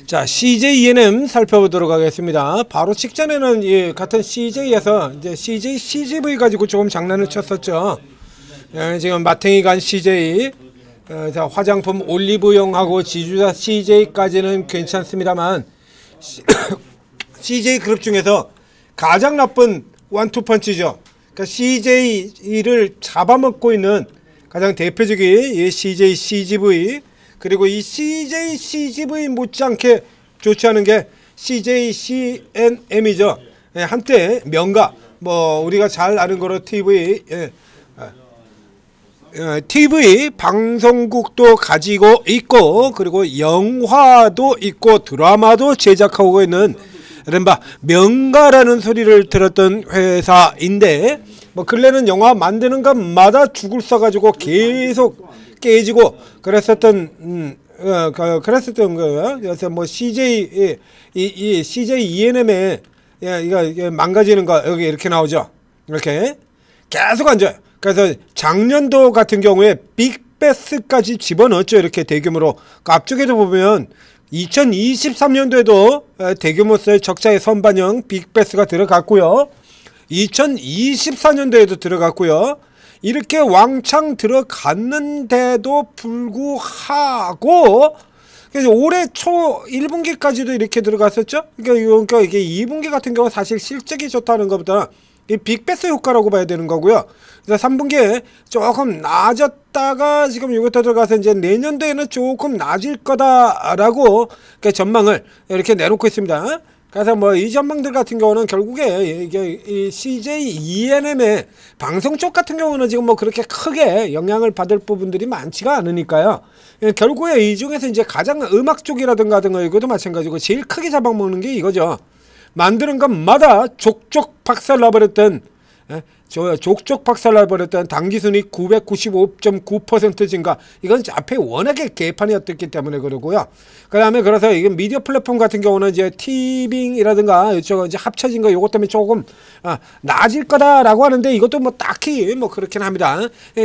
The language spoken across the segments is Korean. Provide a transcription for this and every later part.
자, CJ E&M 살펴보도록 하겠습니다. 바로 직전에는 이 같은 CJ에서 이제 CJ CGV 가지고 조금 장난을 쳤었죠. 지금 마탱이 간 CJ, 자, 화장품 올리브영하고 지주사 CJ까지는 괜찮습니다만 CJ 그룹 중에서 가장 나쁜 원투펀치죠. 그러니까 CJ를 잡아먹고 있는 가장 대표적인 이 CJ CGV, 그리고 이 CJ CGV 못지않게 좋지 않은 게 CJ CNM이죠. 한때 명가, 뭐 우리가 잘 아는 거로 TV 방송국도 가지고 있고, 그리고 영화도 있고 드라마도 제작하고 있는 이른바 명가라는 소리를 들었던 회사인데, 뭐 근래는 영화 만드는 것마다 죽을 써가지고 계속 깨지고 그랬었던 거예요. 그래서 뭐 CJ CJ E&M에 이거 망가지는 거 여기 이렇게 나오죠. 이렇게 계속 앉아요. 그래서 작년도 같은 경우에 빅베스까지 집어넣었죠. 이렇게 대규모로. 그 앞쪽에도 보면 2023년도에도 대규모의 적자의 선반영 빅베스가 들어갔고요. 2024년도에도 들어갔고요. 이렇게 왕창 들어갔는데도 불구하고 올해 초 1분기까지도 이렇게 들어갔었죠. 그러니까 이게 2분기 같은 경우 사실 실적이 좋다는 것보다 이 빅베스 효과라고 봐야 되는 거고요. 그래서 3분기에 조금 낮았다가 지금 이것도 들어가서 이제 내년도에는 조금 낮을 거다라고 전망을 이렇게 내놓고 있습니다. 그래서 뭐 이 전망들 같은 경우는 결국에 이게 이 CJ E&M의 방송 쪽 같은 경우는 지금 뭐 그렇게 크게 영향을 받을 부분들이 많지가 않으니까요. 결국에 이 중에서 이제 가장 음악 쪽이라든가 하든가 이것도 마찬가지고 제일 크게 잡아먹는 게 이거죠. 만드는 것마다 족족 박살나버렸던 족족 박살나버렸던 당기순이익 995.9% 증가. 이건 앞에 워낙에 개판이었기 때문에 그러고요. 그 다음에 그래서 이게 미디어 플랫폼 같은 경우는 이제 티빙이라든가 이쪽 이제 합쳐진 거 요것 때문에 조금 나아질 거다라고 하는데, 이것도 뭐 딱히 뭐 그렇긴 합니다.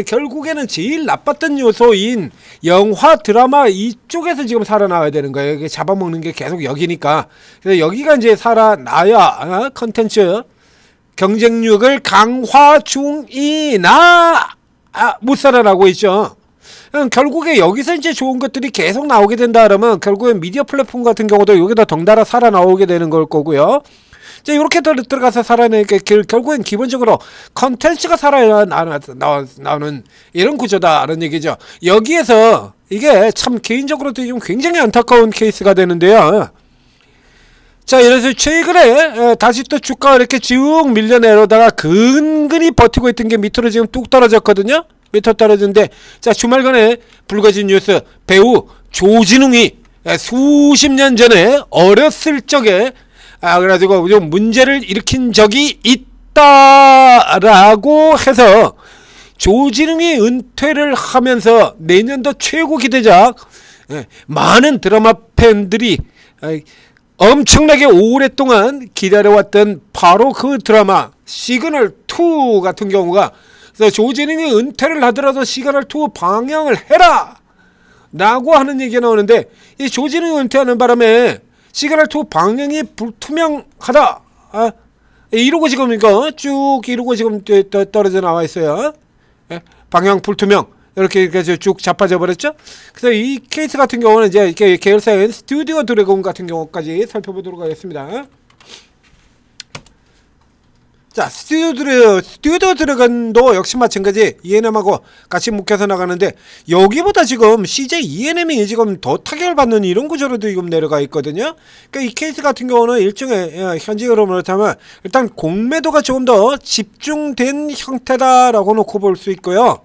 결국에는 제일 나빴던 요소인 영화 드라마 이쪽에서 지금 살아나와야 되는 거예요. 이게 잡아먹는 게 계속 여기니까. 그래서 여기가 이제 살아나야 컨텐츠 경쟁력을 강화 중이나 못 살아나고 있죠. 결국에 여기서 이제 좋은 것들이 계속 나오게 된다 그러면 결국엔 미디어 플랫폼 같은 경우도 여기다 덩달아 살아나오게 되는 걸 거고요. 이제 이렇게 들어가서 살아내니까 결국엔 기본적으로 컨텐츠가 살아야 나오는 이런 구조다라는 얘기죠. 여기에서 이게 참 개인적으로도 좀 굉장히 안타까운 케이스가 되는데요. 자, 이래서 최근에 다시 또 주가가 이렇게 쭉 밀려내려다가 근근히 버티고 있던 게 밑으로 지금 뚝 떨어졌거든요. 밑으로 떨어졌는데, 자, 주말간에 불거진 뉴스, 배우 조진웅이 수십 년 전에 어렸을 적에 그래가지고 좀 문제를 일으킨 적이 있다라고 해서 조진웅이 은퇴를 하면서 내년도 최고 기대작, 많은 드라마 팬들이 엄청나게 오랫동안 기다려왔던 바로 그 드라마 시그널2 같은 경우가, 그래서 조진웅이 은퇴를 하더라도 시그널2 방영을 해라 라고 하는 얘기가 나오는데, 이 조진웅이 은퇴하는 바람에 시그널2 방영이 불투명하다, 이러고 지금 이거 쭉 이러고 지금 떨어져 나와 있어요. 방영 불투명 이렇게 쭉 자빠져 버렸죠. 그래서 이 케이스 같은 경우는 이제 이렇게 계열사인 스튜디오 드래곤 같은 경우까지 살펴보도록 하겠습니다. 자, 스튜디오 드래곤도 역시 마찬가지 E&M하고 같이 묶여서 나가는데, 여기보다 지금 CJ E&M이 지금 더 타격을 받는 이런 구조로도 지금 내려가 있거든요. 그러니까 이 케이스 같은 경우는 일종의 현재 흐름으로 타면 일단 공매도가 조금 더 집중된 형태다라고 놓고 볼 수 있고요.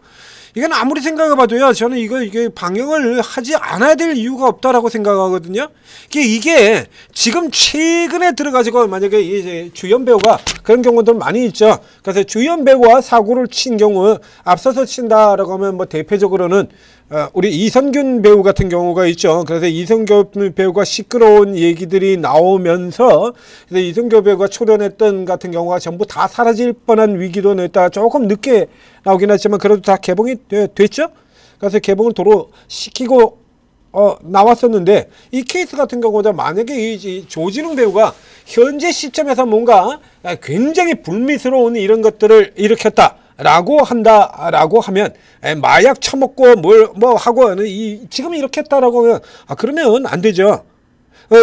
이건 아무리 생각해봐도요, 저는 이게 방영을 하지 않아야 될 이유가 없다라고 생각하거든요. 이게 지금 최근에 들어가지고 만약에 이제 주연 배우가 그런 경우도 많이 있죠. 그래서 주연 배우가 사고를 친 경우 앞서서 친다라고 하면 뭐 대표적으로는 우리 이선균 배우 같은 경우가 있죠. 그래서 이선균 배우가 시끄러운 얘기들이 나오면서, 그래서 이선균 배우가 출연했던 같은 경우가 전부 다 사라질 뻔한 위기도 냈다. 조금 늦게 나오긴 했지만 그래도 다 개봉이 됐죠. 그래서 개봉을 도로 시키고 나왔었는데 이 케이스 같은 경우는 만약에 이 조진웅 배우가 현재 시점에서 뭔가 굉장히 불미스러운 이런 것들을 일으켰다라고 하면 마약 처먹고 뭐 하고 지금 이렇게 했다라고 하면 그러면 안 되죠.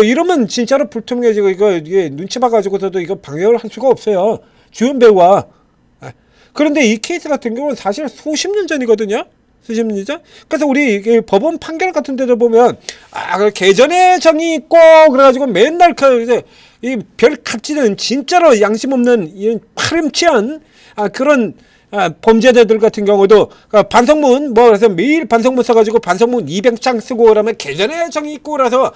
이러면 진짜로 불투명해지고 이게 눈치 봐가지고서도 이거 방역을 할 수가 없어요. 주연 배우와. 그런데 이 케이스 같은 경우는 사실 수십 년 전이거든요. 수십 년 전. 그래서 우리 법원 판결 같은 데도 보면 개전의 정이 있고 그래가지고 맨날 이 별 값지는 진짜로 양심 없는 이 파렴치한 그런 범죄자들 같은 경우도 반성문 그래서 매일 반성문 써가지고 반성문 200장 쓰고 그러면 개전의 정이 있고 그래서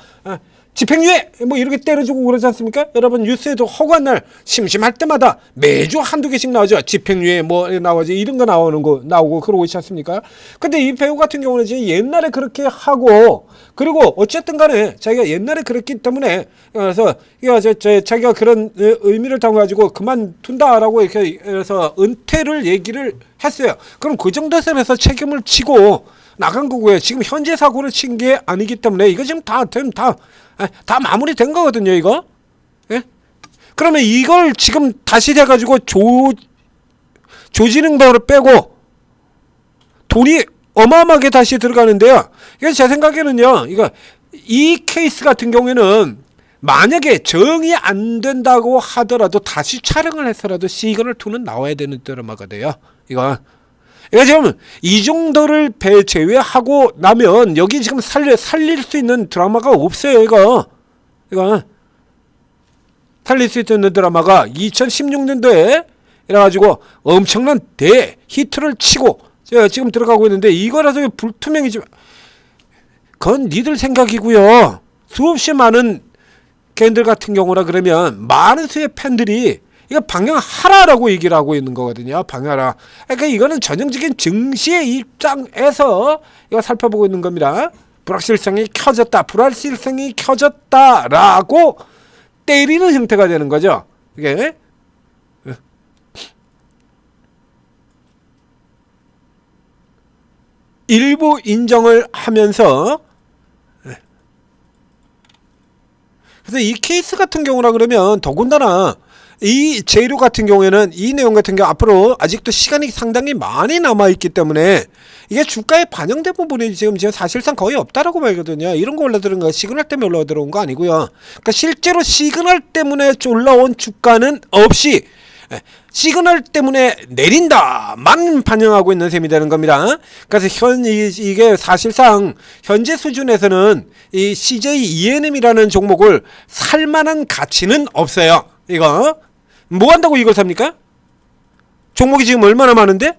집행유예 이렇게 때려주고 그러지 않습니까? 여러분 뉴스에도 허구한 날 심심할 때마다 매주 한두 개씩 나오죠. 집행유예 나오지 이런 거 나오고 그러고 있지 않습니까? 근데 이 배우 같은 경우는 지금 옛날에 그렇게 하고 그리고 어쨌든 간에 자기가 옛날에 그랬기 때문에 그래서 자기가 그런 의미를 담아가지고 그만둔다라고 이렇게 해서 은퇴를 얘기를 했어요. 그럼 그 정도 선에서 책임을 지고 나간 거고요. 지금 현재 사고를 친 게 아니기 때문에 이거 지금 다 마무리된 거거든요, 이거. 예? 그러면 이걸 지금 다시 돼가지고 조진웅 배우를 빼고 돈이 어마어마하게 다시 들어가는데요. 이게 제 생각에는요, 이 케이스 같은 경우에는 만약에 정이 안 된다고 하더라도 다시 촬영을 해서라도 시그널 2는 나와야 되는 드라마가 돼요. 이거 지금 이 정도를 제외하고 나면 여기 지금 살릴 수 있는 드라마가 없어요. 이거 살릴 수 있는 드라마가 2016년도에 이래가지고 엄청난 대히트를 치고 지금 들어가고 있는데 이거라서 불투명이지. 그건 니들 생각이고요. 수없이 많은 개인들 같은 경우라 그러면 많은 수의 팬들이 이거 방영하라라고 얘기를 하고 있는 거거든요. 방영하라. 그러니까 이거는 전형적인 증시의 입장에서 이거 살펴보고 있는 겁니다. 불확실성이 켜졌다라고 때리는 형태가 되는 거죠. 이게 일부 인정을 하면서 그래서 이 케이스 같은 경우라 그러면 더군다나 이 재료 같은 경우에는 이 내용 같은 경우 앞으로 아직도 시간이 상당히 많이 남아있기 때문에 이게 주가에 반영된 부분이 지금 사실상 거의 없다라고 봐야거든요. 이런 거 올라들은 거 시그널 때문에 올라들어온 거 아니고요. 그러니까 실제로 시그널 때문에 올라온 주가는 없이 시그널 때문에 내린다만 반영하고 있는 셈이 되는 겁니다. 그래서 이게 사실상 현재 수준에서는 이 CJ ENM이라는 종목을 살만한 가치는 없어요. 이거 뭐 한다고 이걸 삽니까? 종목이 지금 얼마나 많은데?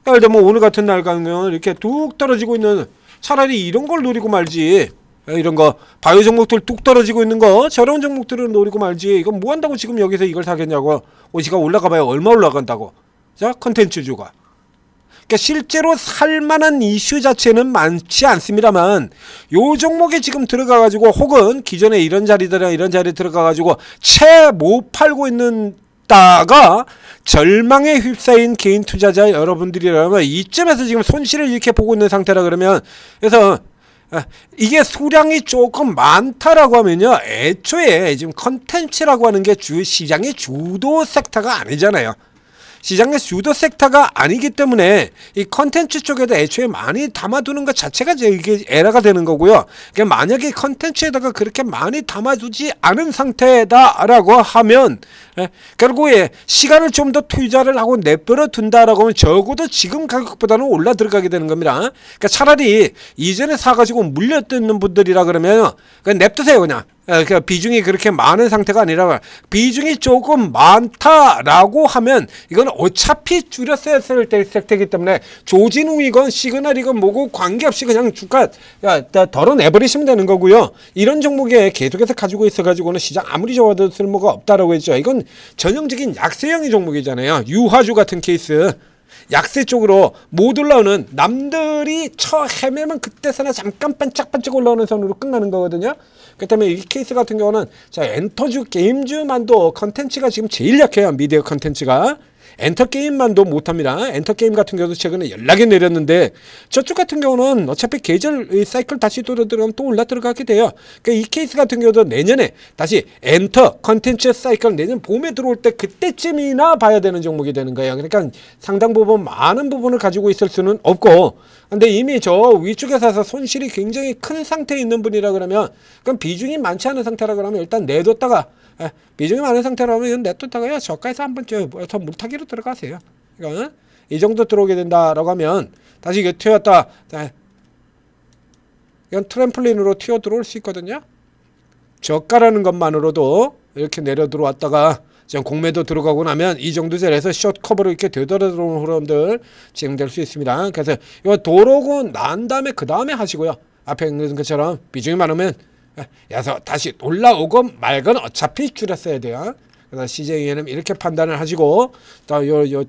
예를 들면 오늘 같은 날 가면 이렇게 뚝 떨어지고 있는 차라리 이런 걸 노리고 말지. 이런 거 바이오 종목들 뚝 떨어지고 있는 거 저런 종목들은 노리고 말지. 이건 뭐 한다고 지금 여기서 이걸 사겠냐고. 오지가 올라가봐야 얼마 올라간다고. 자, 컨텐츠주가. 그러니까 실제로 살만한 이슈 자체는 많지 않습니다만 요 종목에 지금 들어가가지고 혹은 기존에 이런 자리들이나 이런 자리에 들어가가지고 채 못 팔고 있는 다가 절망에 휩싸인 개인 투자자 여러분들이라면 이쯤에서 지금 손실을 이렇게 보고 있는 상태라 그러면 그래서 이게 수량이 조금 많다라고 하면요 애초에 지금 컨텐츠라고 하는 게 시장의 주도 섹터가 아니잖아요. 시장의 주도 섹터가 아니기 때문에 이 컨텐츠 쪽에도 애초에 많이 담아두는 것 자체가 이게 에러가 되는 거고요. 그러니까 만약에 컨텐츠에다가 그렇게 많이 담아두지 않은 상태다라고 하면 결국에 시간을 좀 더 투자를 하고 내버려 둔다라고 하면 적어도 지금 가격보다는 올라 들어가게 되는 겁니다. 그러니까 차라리 이전에 사가지고 물려뜯는 분들이라 그러면 그냥 냅두세요 그냥. 그러니까 비중이 그렇게 많은 상태가 아니라 비중이 조금 많다라고 하면 이건 어차피 줄였어야 될 섹터이기 때문에 조진웅이건 시그널이건 뭐고 관계없이 그냥 주가 덜어내버리시면 되는 거고요. 이런 종목에 계속해서 가지고 있어가지고는 시장 아무리 좋아도 쓸모가 없다라고 했죠. 이건 전형적인 약세형의 종목이잖아요. 유화주 같은 케이스. 약세 쪽으로 못 올라오는 남들이 헤매면 그때서나 잠깐 반짝반짝 올라오는 선으로 끝나는 거거든요. 그 때문에 이 케이스 같은 경우는 자 엔터주 게임주만도 컨텐츠가 지금 제일 약해요. 미디어 컨텐츠가 엔터게임만도 못합니다. 엔터게임 같은 경우도 최근에 연락이 내렸는데 저쪽 같은 경우는 어차피 계절 사이클 다시 들어가면 또 올라 들어가게 돼요. 그러니까 이 케이스 같은 경우도 내년에 다시 엔터 컨텐츠 사이클 내년 봄에 들어올 때 그때쯤이나 봐야 되는 종목이 되는 거예요. 그러니까 상당 부분 많은 부분을 가지고 있을 수는 없고, 근데 이미 저 위쪽에 사서 손실이 굉장히 큰 상태에 있는 분이라 그러면, 그럼 비중이 많지 않은 상태라 그러면 일단 내뒀다가, 비중이 많은 상태라면 이건 내뒀다가요 저가에서 한번 더 물타기로 들어가세요. 그러니까 이 정도 들어오게 된다라고 하면 다시 이게 튀었다, 이건 트램플린으로 튀어 들어올 수 있거든요. 저가라는 것만으로도 이렇게 내려 들어왔다가 지금 공매도 들어가고 나면 이 정도 자리에서 숏 커버로 이렇게 되돌아 들어오는 흐름들 진행될 수 있습니다. 그래서 이거 들어오고 난 다음에 그 다음에 하시고요. 앞에 있는 것처럼 비중이 많으면 야서 다시 올라오건 말건 어차피 줄였어야 돼요. 그래서 시장에는 이렇게 판단을 하시고,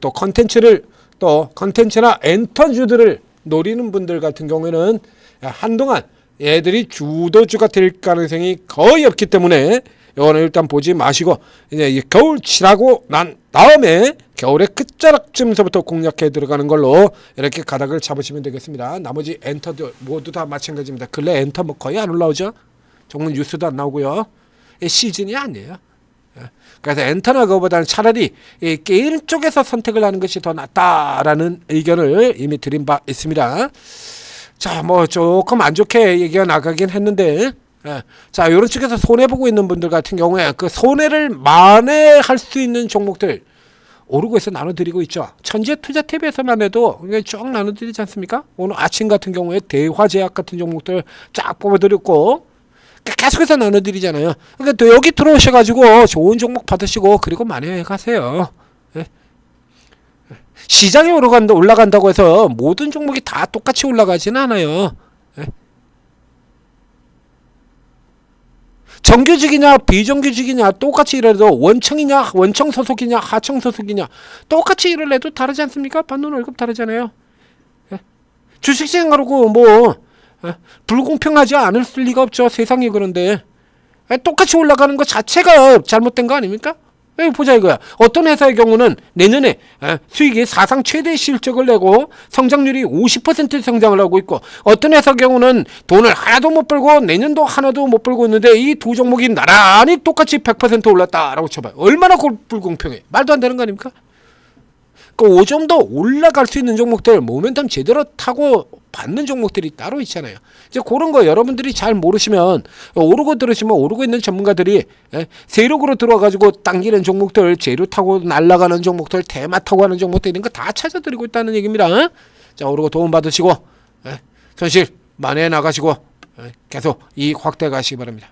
또 컨텐츠를, 또 컨텐츠나 엔터주들을 노리는 분들 같은 경우에는 한동안 얘들이 주도주가 될 가능성이 거의 없기 때문에 이거는 일단 보지 마시고, 이제 겨울 지나고 난 다음에 겨울의 끝자락쯤서부터 공략해 들어가는 걸로 이렇게 가닥을 잡으시면 되겠습니다. 나머지 엔터도 모두 다 마찬가지입니다. 근래 엔터 뭐 거의 안 올라오죠. 정말 뉴스도 안 나오고요. 시즌이 아니에요. 그래서 엔터나 그거보다는 차라리 이 게임 쪽에서 선택을 하는 것이 더 낫다라는 의견을 이미 드린 바 있습니다. 자, 뭐 조금 안 좋게 얘기가 나가긴 했는데, 자, 이런 쪽에서 손해보고 있는 분들 같은 경우에 그 손해를 만회할 수 있는 종목들 오르고 있어 나눠드리고 있죠. 천재투자 탭에서만 해도 쭉 나눠드리지 않습니까? 오늘 아침 같은 경우에 대화제약 같은 종목들 쫙 뽑아드렸고 계속해서 나눠드리잖아요. 그러니까 또 여기 들어오셔가지고 좋은 종목 받으시고 그리고 만회해 가세요. 시장이 올라간다고 해서 모든 종목이 다 똑같이 올라가지는 않아요. 정규직이냐 비정규직이냐 똑같이 일해도 원청이냐 원청 소속이냐 하청 소속이냐 똑같이 일을 해도 다르지 않습니까? 받는 월급 다르잖아요. 주식시장하고 뭐 불공평하지 않을 리가 없죠. 세상이 그런데 똑같이 올라가는 것 자체가 잘못된 거 아닙니까? 보자 이거야. 어떤 회사의 경우는 내년에 수익이 사상 최대 실적을 내고 성장률이 50% 성장을 하고 있고, 어떤 회사의 경우는 돈을 하나도 못 벌고 내년도 하나도 못 벌고 있는데 이 두 종목이 나란히 똑같이 100% 올랐다라고 쳐봐요. 얼마나 불공평해. 말도 안 되는 거 아닙니까? 그 좀 더 올라갈 수 있는 종목들, 모멘텀 제대로 타고 받는 종목들이 따로 있잖아요. 이제 그런 거 여러분들이 잘 모르시면 오르고 들으시면 오르고 있는 전문가들이 세력으로 들어와가지고 당기는 종목들, 재료 타고 날아가는 종목들, 테마 타고 하는 종목들 이런 거 다 찾아드리고 있다는 얘기입니다. 자, 오르고 도움 받으시고 손실 만회해 나가시고 계속 이익 확대 가시기 바랍니다.